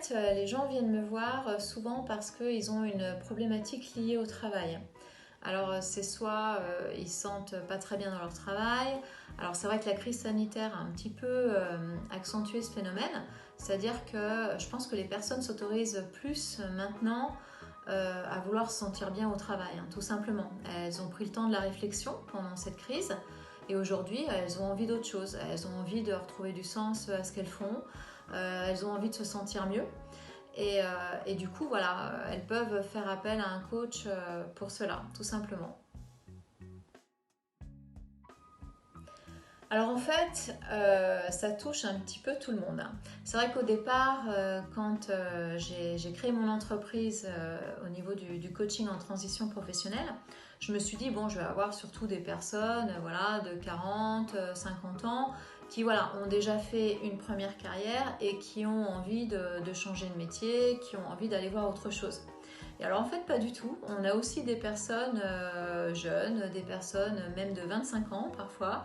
fait, les gens viennent me voir souvent parce qu'ils ont une problématique liée au travail. Alors c'est soit ils se sentent pas très bien dans leur travail. Alors c'est vrai que la crise sanitaire a un petit peu accentué ce phénomène. C'est-à-dire que je pense que les personnes s'autorisent plus maintenant à vouloir se sentir bien au travail, hein, tout simplement. Elles ont pris le temps de la réflexion pendant cette crise et aujourd'hui elles ont envie d'autre chose. Elles ont envie de retrouver du sens à ce qu'elles font. Elles ont envie de se sentir mieux. Et du coup, voilà, elles peuvent faire appel à un coach pour cela, tout simplement. Alors en fait, ça touche un petit peu tout le monde, hein. C'est vrai qu'au départ, quand j'ai créé mon entreprise au niveau du coaching en transition professionnelle, je me suis dit, bon, je vais avoir surtout des personnes voilà, de 40, 50 ans qui voilà, ont déjà fait une première carrière et qui ont envie de changer de métier, qui ont envie d'aller voir autre chose. Et alors en fait, pas du tout. On a aussi des personnes jeunes, des personnes même de 25 ans parfois,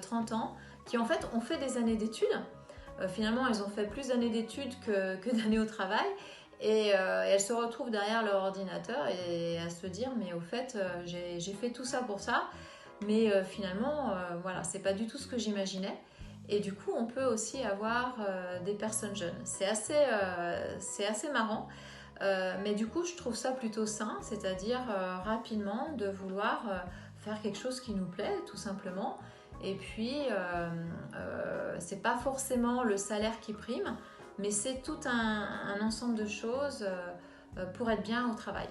30 ans, qui en fait ont fait des années d'études. Finalement, elles ont fait plus d'années d'études que d'années au travail. Et elles se retrouvent derrière leur ordinateur et à se dire, mais au fait, j'ai fait tout ça pour ça. Mais finalement, voilà, c'est pas du tout ce que j'imaginais. Et du coup, on peut aussi avoir des personnes jeunes. C'est assez marrant. Mais du coup, je trouve ça plutôt sain, c'est-à-dire rapidement de vouloir faire quelque chose qui nous plaît, tout simplement. Et puis, c'est pas forcément le salaire qui prime, mais c'est tout un ensemble de choses pour être bien au travail.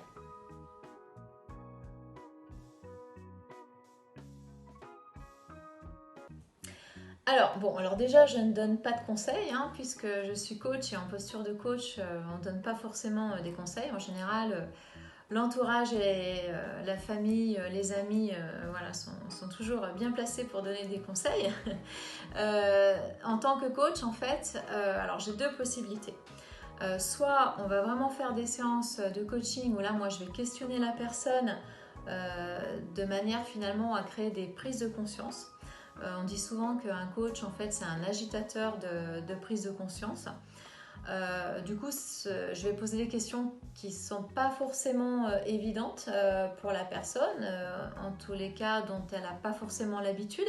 Alors déjà, je ne donne pas de conseils, hein, puisque je suis coach et en posture de coach, on ne donne pas forcément des conseils. En général, l'entourage et la famille, les amis, voilà, sont toujours bien placés pour donner des conseils. En tant que coach, en fait, alors j'ai deux possibilités. Soit on va vraiment faire des séances de coaching où là, moi, je vais questionner la personne de manière finalement à créer des prises de conscience. On dit souvent qu'un coach, en fait, c'est un agitateur de prise de conscience. Du coup, je vais poser des questions qui ne sont pas forcément évidentes pour la personne, en tous les cas dont elle n'a pas forcément l'habitude.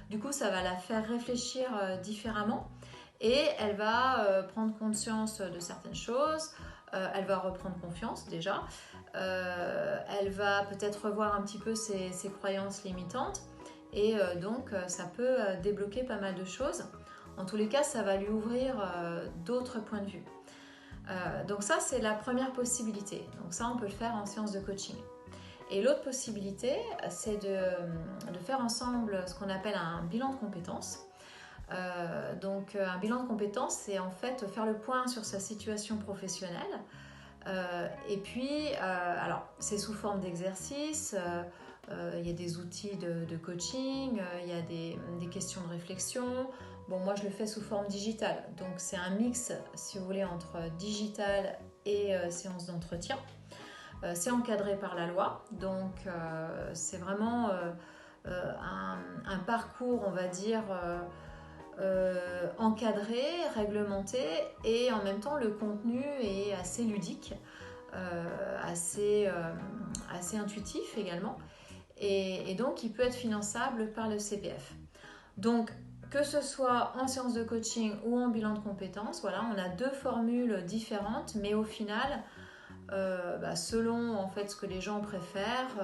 Du coup, ça va la faire réfléchir différemment et elle va prendre conscience de certaines choses, elle va reprendre confiance déjà, elle va peut-être revoir un petit peu ses croyances limitantes et donc ça peut débloquer pas mal de choses. En tous les cas, ça va lui ouvrir d'autres points de vue. Donc ça, c'est la première possibilité. Donc ça, on peut le faire en séance de coaching. Et l'autre possibilité, c'est de faire ensemble ce qu'on appelle un bilan de compétences. Donc un bilan de compétences, c'est en fait faire le point sur sa situation professionnelle. Et puis, alors, c'est sous forme d'exercice. Il y a des outils de coaching, il y a des questions de réflexion. Bon, moi, je le fais sous forme digitale. Donc, c'est un mix, si vous voulez, entre digital et séance d'entretien. C'est encadré par la loi. Donc, c'est vraiment un parcours, on va dire, encadré, réglementé. Et en même temps, le contenu est assez ludique, assez intuitif également. Et donc, il peut être finançable par le CPF. Donc, que ce soit en séance de coaching ou en bilan de compétences, voilà, on a deux formules différentes, mais au final, selon en fait ce que les gens préfèrent,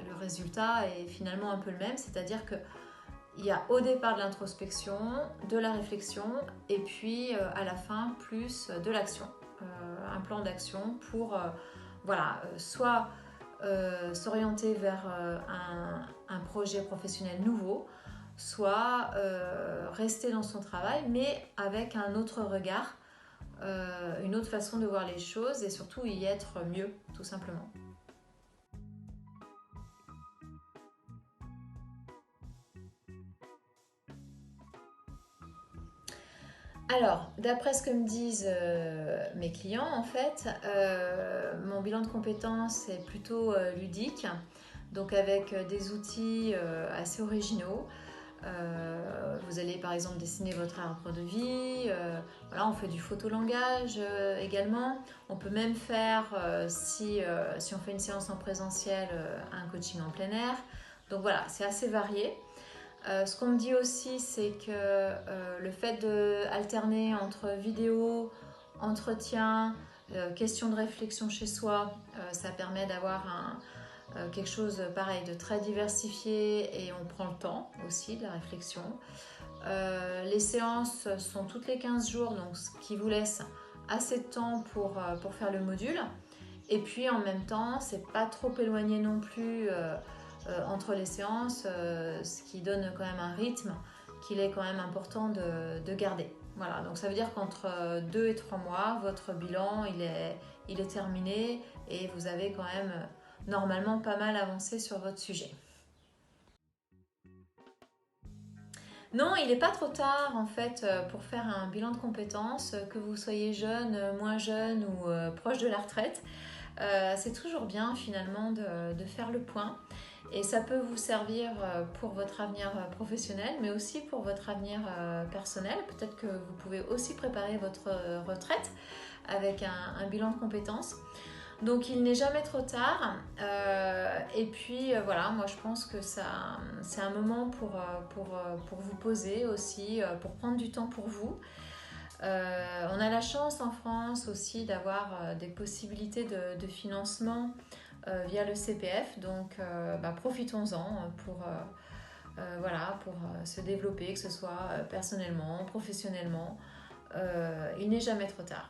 le résultat est finalement un peu le même, c'est-à-dire que il y a au départ de l'introspection, de la réflexion, et puis à la fin plus de l'action, un plan d'action pour soit s'orienter vers un projet professionnel nouveau, soit rester dans son travail, mais avec un autre regard, une autre façon de voir les choses et surtout y être mieux, tout simplement. Alors, d'après ce que me disent mes clients, en fait, mon bilan de compétences est plutôt ludique, donc avec des outils assez originaux. Vous allez par exemple dessiner votre arbre de vie. Voilà, on fait du photolangage également. On peut même faire, si on fait une séance en présentiel, un coaching en plein air. Donc voilà, c'est assez varié. Ce qu'on me dit aussi, c'est que le fait d'alterner entre vidéo, entretien, questions de réflexion chez soi, ça permet d'avoir quelque chose pareil de très diversifié et on prend le temps aussi de la réflexion. Les séances sont toutes les 15 jours, donc ce qui vous laisse assez de temps pour faire le module. Et puis en même temps, c'est pas trop éloigné non plus entre les séances, ce qui donne quand même un rythme qu'il est quand même important de garder. Voilà, donc ça veut dire qu'entre 2 et 3 mois, votre bilan il est terminé et vous avez quand même normalement pas mal avancé sur votre sujet. Non, il n'est pas trop tard en fait pour faire un bilan de compétences, que vous soyez jeune, moins jeune ou proche de la retraite. C'est toujours bien finalement de faire le point et ça peut vous servir pour votre avenir professionnel mais aussi pour votre avenir personnel. Peut-être que vous pouvez aussi préparer votre retraite avec un bilan de compétences. Donc il n'est jamais trop tard. Et puis voilà, moi je pense que c'est un moment pour vous poser aussi, pour prendre du temps pour vous. On a la chance en France aussi d'avoir des possibilités de financement via le CPF, donc profitons-en pour se développer, que ce soit personnellement, professionnellement. Il n'est jamais trop tard.